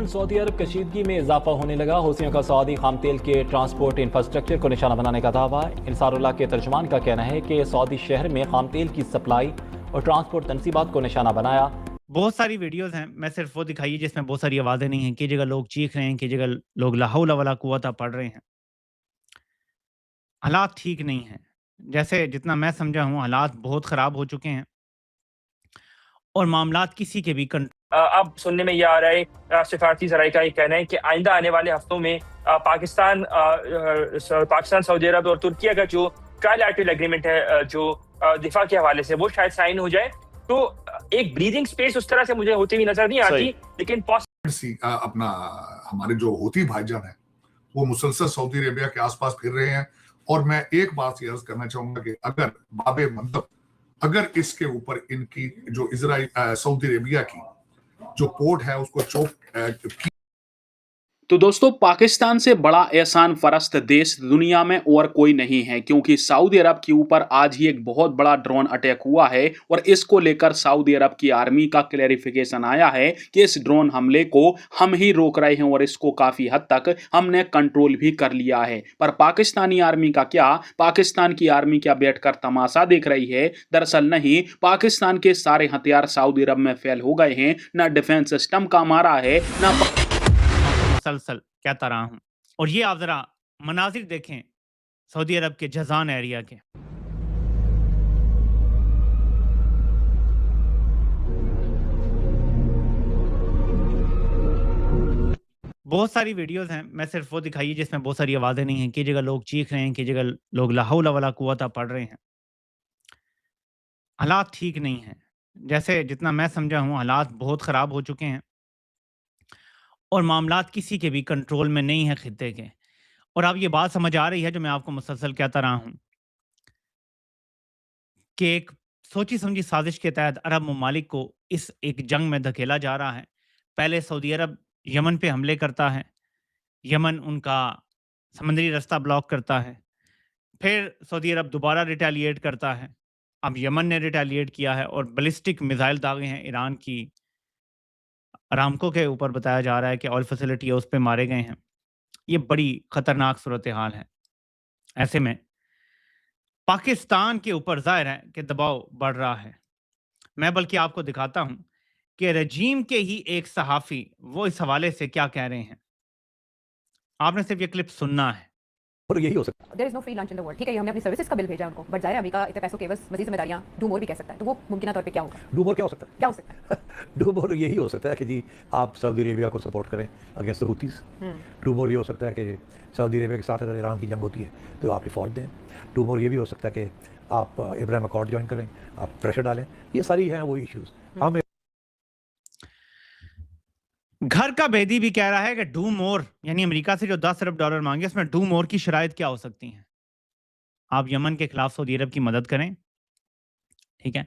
Yemen Saudi अरब कशीदगी में इजाफा होने लगा। हूथियों का सऊदी खाम तेल के ट्रांसपोर्ट इंफ्रास्ट्रक्चर को निशाना बनाने का दावा। इंसारुल्लाह के तर्जुमान का कहना है कि सऊदी शहर में खाम तेल की सप्लाई और ट्रांसपोर्ट तनसीबात को निशाना बनाया। बहुत सारी वीडियोस हैं, मैं सिर्फ वो दिखाई जिसमें बहुत सारी आवाज़ें नहीं हैं। कई जगह लोग चीख रहे हैं, कई जगह लोग ला हौला वला कुव्वता पढ़ रहे हैं। हालात ठीक नहीं हैं। जैसे जितना मैं समझा हूँ हालात बहुत ख़राब हो चुके हैं और मामलात किसी के भी अब सुनने में ये आ रहा है, सिफारती ज़राए का ये कहना है कि आइंदा आने वाले हफ्तों में पाकिस्तान, सऊदी अरब और तुर्की का जो ट्राइलैटरल एग्रीमेंट है, जो दिफा के हवाले से, वो शायद साइन हो जाए। तो एक ब्रीदिंग स्पेस उस तरह से मुझे होती हुई नजर नहीं आती, लेकिन अपना हमारे जो हूती भाईजान है वो मुसलसल सऊदी अरेबिया के आसपास फिर रहे हैं। और मैं एक बात ये अर्ज करना चाहूंगा कि अगर बाबे मंदब, अगर इसके ऊपर इनकी जो इजराइल सऊदी अरेबिया की जो पोर्ट है उसको चौक तो दोस्तों, पाकिस्तान से बड़ा एहसान फरस्त देश दुनिया में और कोई नहीं है, क्योंकि सऊदी अरब के ऊपर आज ही एक बहुत बड़ा ड्रोन अटैक हुआ है और इसको लेकर सऊदी अरब की आर्मी का क्लैरिफिकेशन आया है कि इस ड्रोन हमले को हम ही रोक रहे हैं और इसको काफी हद तक हमने कंट्रोल भी कर लिया है। पर पाकिस्तानी आर्मी का क्या? पाकिस्तान की आर्मी क्या बैठकर तमाशा देख रही है? दरअसल नहीं, पाकिस्तान के सारे हथियार सऊदी अरब में फेल हो गए हैं। न डिफेंस सिस्टम काम आ रहा है, न मुसलसल कहता रहा हूं। और ये आप जरा मनाजिर देखें सऊदी अरब के जजान एरिया के। बहुत सारी वीडियोस हैं, मैं सिर्फ वो दिखाई जिसमें बहुत सारी आवाजें नहीं हैं। कई जगह लोग चीख रहे हैं, कई जगह लोग ला हौला वला कुव्वता पढ़ रहे हैं। हालात ठीक नहीं हैं। जैसे जितना मैं समझा हूँ हालात बहुत ख़राब हो चुके हैं और मामलात किसी के भी कंट्रोल में नहीं है खित्ते के। और अब ये बात समझ आ रही है जो मैं आपको मुसलसल कहता रहा हूँ कि एक सोची समझी साजिश के तहत अरब ममालिक को इस एक जंग में धकेला जा रहा है। पहले सऊदी अरब यमन पे हमले करता है, यमन उनका समंदरी रास्ता ब्लॉक करता है, फिर सऊदी अरब दोबारा रिटेलिएट करता है। अब यमन ने रिटेलिएट किया है और बैलिस्टिक मिसाइल दागे हैं ईरान की अरामको के ऊपर। बताया जा रहा है कि ऑयल फैसिलिटी है उस पर मारे गए हैं। ये बड़ी खतरनाक सूरत हाल है। ऐसे में पाकिस्तान के ऊपर जाहिर है कि दबाव बढ़ रहा है। मैं बल्कि आपको दिखाता हूं कि रजीम के ही एक सहाफ़ी वो इस हवाले से क्या कह रहे हैं। आपने सिर्फ ये क्लिप सुनना है। और यही हो सकता है। There is no free lunch in the world. ठीक है, ये हमने अपनी सर्विसेज का बिल भेजा है उनको, बट जाहिर है अमेरिका इतने पैसों के एवज मजीद जिम्मेदारियां डू मोर भी कह सकता है। तो वो मुमकिन तौर पे क्या होगा? डू मोर क्या हो सकता है? क्या हो सकता है? डू मोर यही हो सकता है कि जी आप सऊदी अरेबिया को सपोर्ट करें अगेंस्ट द हुतीज। डू मोर ये हो सकता है कि सऊदी अरेबिया के साथ अगर ईरान की जंग होती है तो आप रिफॉर्ट दें। डू मोर ये भी हो सकता है कि आप इब्राहिम अकॉर्ड ज्वाइन करें, आप प्रेशर डालें। ये सारी हैं वो इश्यूज। हम घर का भेदी भी कह रहा है कि डू मोर, यानी अमेरिका से जो 10 अरब डॉलर मांगे उसमें डू मोर की शराइत क्या हो सकती हैं? आप यमन के खिलाफ सऊदी अरब की मदद करें, ठीक है,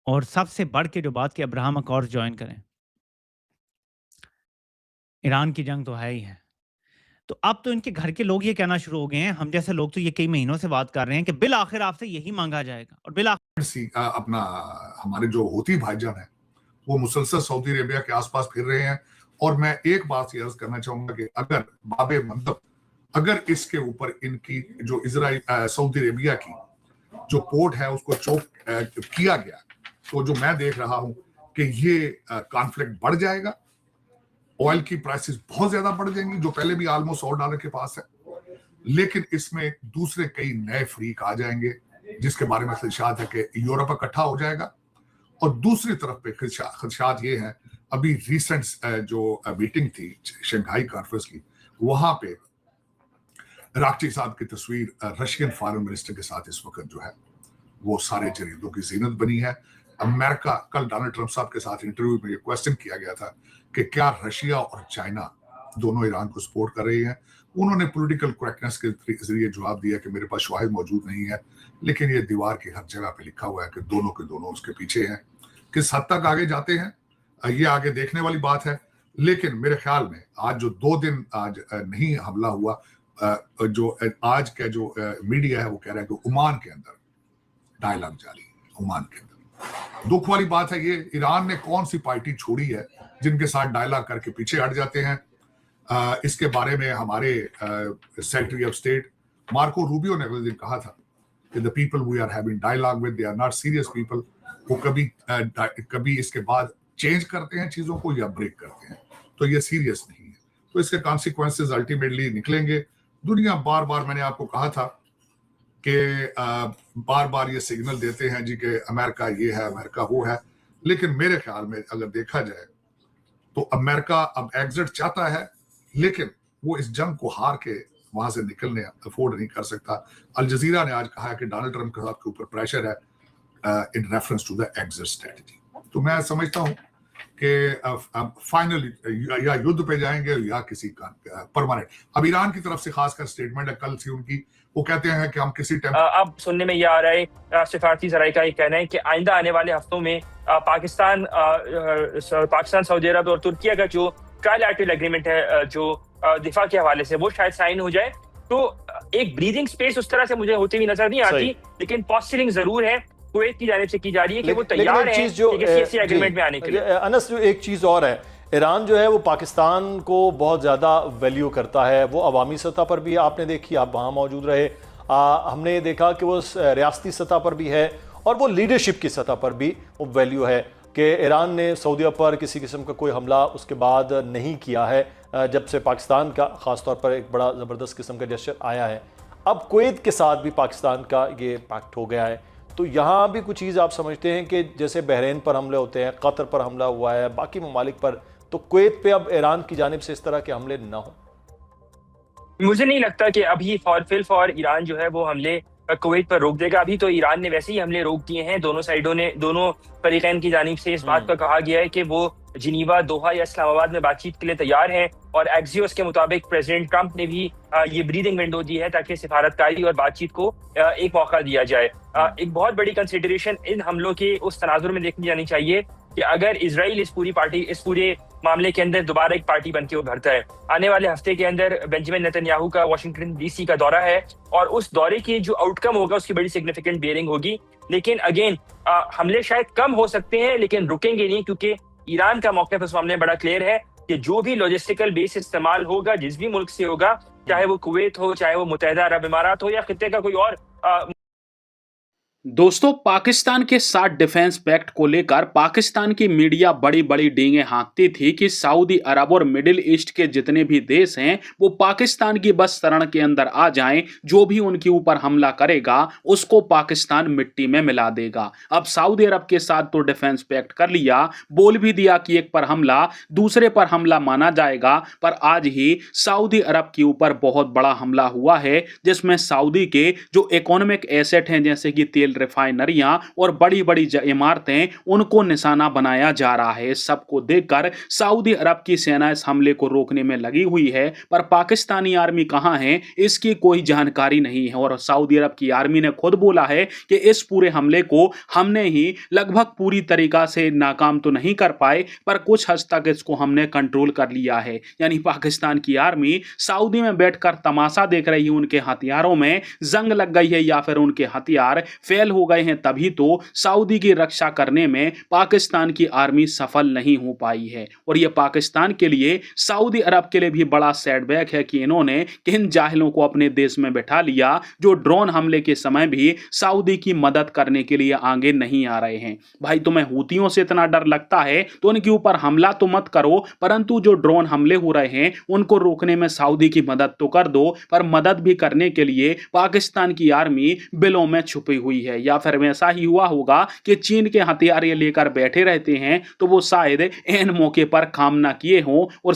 और सबसे बढ़ के जो बात की अब्राहम अकॉर्ड ज्वाइन करें। ईरान की जंग तो है ही है। तो अब तो इनके घर के लोग ये कहना शुरू हो गए हैं, हम जैसे लोग तो ये कई महीनों से बात कर रहे हैं कि बिल आखिर आपसे यही मांगा जाएगा। और बिल अपना हमारे जो हूती भाईजान है वो मुसलसल सऊदी अरेबिया के आसपास फिर रहे हैं। और मैं एक बात ये अर्ज करना चाहूंगा कि अगर बाबे मंदब, अगर इसके ऊपर इनकी जो इजराइल सऊदी अरेबिया की जो पोर्ट है उसको चौक किया गया, तो जो मैं देख रहा हूं कि ये कॉन्फ्लिक्ट बढ़ जाएगा। ऑयल की प्राइसेस बहुत ज्यादा बढ़ जाएंगी, जो पहले भी ऑलमोस्ट $100 के पास है, लेकिन इसमें दूसरे कई नए फ्रीक आ जाएंगे जिसके बारे में खदशात है कि यूरोप इकट्ठा हो जाएगा। और दूसरी तरफ पे खदशात ये हैं, अभी रिसेंट जो मीटिंग थी शंघाई कॉन्फ्रेंस की, वहां पे राक्ची साहब की तस्वीर रशियन फॉरेन मिनिस्टर के साथ इस वक्त जो है वो सारे जरीदों की जीनत बनी है। अमेरिका, कल डोनाल्ड ट्रंप साहब के साथ इंटरव्यू में ये क्वेश्चन किया गया था कि क्या रशिया और चाइना दोनों ईरान को सपोर्ट कर रही हैं। उन्होंने पॉलिटिकल करेक्टनेस के जरिए जवाब दिया कि मेरे पास शवाहिद मौजूद नहीं है, लेकिन ये दीवार की हर जगह पे लिखा हुआ है कि दोनों के दोनों उसके पीछे हैं। किस हद तक आगे जाते हैं ये आगे देखने वाली बात है। लेकिन मेरे ख्याल में आज जो 2 दिन आज नहीं हमला हुआ, जो आज का जो मीडिया है वो कह रहा है कि ओमान के अंदर डायलॉग जारी है। ओमान के अंदर दुख वाली बात है ये, ईरान ने कौन सी पार्टी छोड़ी है जिनके साथ डायलॉग करके पीछे हट जाते हैं। इसके बारे में हमारे secretary of state Marco Rubio ने अगले दिन कहा था कि the people we are having dialogue with, they are not serious people. वो कभी इसके बाद चेंज करते हैं चीजों को या ब्रेक करते हैं, तो ये सीरियस नहीं है। तो इसके कॉन्सिक्वेंसेस अल्टीमेटली निकलेंगे। दुनिया बार बार, मैंने आपको कहा था कि बार बार ये सिग्नल देते हैं जी कि अमेरिका ये है, अमेरिका वो है, लेकिन मेरे ख्याल में अगर देखा जाए तो अमेरिका अब एग्जिट चाहता है, लेकिन वो इस जंग को हार के वहां से निकलने अफोर्ड नहीं कर सकता। अल जजीरा ने आज कहा है कि डोनाल्ड ट्रंप के ऊपर प्रेशर है in reference to the exit strategy. तो मैं समझता हूं कि फाइनली या युद्ध पे जाएंगे या किसी का परमानेंट। अब ईरान की तरफ से खासकर स्टेटमेंट है कल से उनकी, वो कहते हैं कि हम किसी टाइम अब सुनने में यह आ रहा है, सिफारती जराये का ये कहना है कि आइंदा आने वाले हफ्तों में पाकिस्तान सऊदी अरब और तुर्की का जो ट्राइलैटरल एग्रीमेंट है जो दिफा के हवाले से, वो शायद साइन हो जाए। तो एक ब्रीदिंग स्पेस उस तरह से मुझे होती हुई नजर नहीं आती, लेकिन पॉस्चरिंग जरूर है कुवैत की जानिब से की जा रही है कि वो तैयार है कि किसी एग्रीमेंट में आने के लिए। अनस, जो एक चीज और है, ईरान जो है वो पाकिस्तान को बहुत ज़्यादा वैल्यू करता है। वो अवामी सतह पर भी आपने देखी, आप वहाँ मौजूद रहे, हमने ये देखा कि वो रियासती सतह पर भी है और वो लीडरशिप की सतह पर भी वो वैल्यू है कि ईरान ने सऊदीया पर किसी किस्म का कोई हमला उसके बाद नहीं किया है जब से पाकिस्तान का ख़ास तौर पर एक बड़ा ज़बरदस्त किस्म का जेस्चर आया है। अब कुवैत के साथ भी पाकिस्तान का ये पैक्ट हो गया है, तो यहाँ भी कुछ चीज़ आप समझते हैं कि जैसे बहरीन पर हमले होते हैं, कतर पर हमला हुआ है, बाकी ममालिक पर, तो कुवैत पे अब ईरान की जानिब से इस तरह के हमले ना हो? मुझे नहीं लगता कि अभी फॉर ईरान जो है वो हमले कुवैत पर रोक देगा। अभी तो ईरान ने वैसे ही हमले रोक दिए हैं। दोनों साइडों ने, दोनों फरीकैन की जानिब से इस बात पर कहा गया है कि वो जिनीवा, दोहा या इस्लामाबाद में बातचीत के लिए तैयार हैं। और एक्सियोस के मुताबिक प्रेसिडेंट ट्रंप ने भी ये ब्रीदिंग विंडो दी है ताकि सिफारतकारी और बातचीत को एक मौका दिया जाए। एक बहुत बड़ी कंसिडरेशन इन हमलों के उस तनाजुर में देखी जानी चाहिए कि अगर इजराइल इस पूरे मामले के अंदर दोबारा एक पार्टी बनकर उभरता है, आने वाले हफ्ते के अंदर बेंजामिन नेतन्याहू का वाशिंगटन डीसी का दौरा है और उस दौरे की जो आउटकम होगा उसकी बड़ी सिग्निफिकेंट बेयरिंग होगी। लेकिन अगेन हमले शायद कम हो सकते हैं लेकिन रुकेंगे नहीं, क्योंकि ईरान का मौक़िफ़ इस मामले में बड़ा क्लियर है कि जो भी लॉजिस्टिकल बेस इस्तेमाल होगा जिस भी मुल्क से होगा, चाहे वो कुवैत हो, चाहे वो मुत्तहिदा अरब इमारात हो या खित्ते का कोई और दोस्तों, पाकिस्तान के साथ डिफेंस पैक्ट को लेकर पाकिस्तान की मीडिया बड़ी बड़ी डींगे हाँकती थी कि सऊदी अरब और मिडिल ईस्ट के जितने भी देश हैं वो पाकिस्तान की बस शरण के अंदर आ जाएं, जो भी उनके ऊपर हमला करेगा उसको पाकिस्तान मिट्टी में मिला देगा। अब सऊदी अरब के साथ तो डिफेंस पैक्ट कर लिया, बोल भी दिया कि एक पर हमला दूसरे पर हमला माना जाएगा, पर आज ही सऊदी अरब के ऊपर बहुत बड़ा हमला हुआ है जिसमें सऊदी के जो इकोनॉमिक एसेट हैं जैसे कि तेल रिफाइनरियां और बड़ी बड़ी इमारतें, उनको निशाना बनाया जा रहा है। सबको देखकर सऊदी अरब की सेना इस हमले को रोकने में लगी हुई है, पर पाकिस्तानी आर्मी कहां है इसकी कोई जानकारी नहीं है। और सऊदी अरब की आर्मी ने खुद बोला है कि इस पूरे हमले को हमने ही लगभग पूरी तरीका से नाकाम तो नहीं कर पाए, पर कुछ हद तक इसको हमने कंट्रोल कर लिया है। यानी पाकिस्तान की आर्मी सऊदी में बैठकर तमाशा देख रही है, उनके हथियारों में जंग लग गई है या फिर उनके हथियार फेल हो गए हैं, तभी तो सऊदी की रक्षा करने में पाकिस्तान की आर्मी सफल नहीं हो पाई है। और यह पाकिस्तान के लिए, सऊदी अरब के लिए भी बड़ा सेटबैक है कि इन्होंने किन जाहिलों को अपने देश में बैठा लिया जो ड्रोन हमले के समय भी सऊदी की मदद करने के लिए आगे नहीं आ रहे हैं। भाई, तुम्हें हूतियों से इतना डर लगता है तो उनके ऊपर हमला तो मत करो, परंतु जो ड्रोन हमले हो रहे हैं उनको रोकने में सऊदी की मदद तो कर दो। पर मदद भी करने के लिए पाकिस्तान की आर्मी बिलों में छुपी हुई है। या फिर वैसा ही हुआ होगा कि चीन के हथियार ये लेकर बैठे रहते हैं तो वो शायद ऐन मौके पर काम ना किए हों और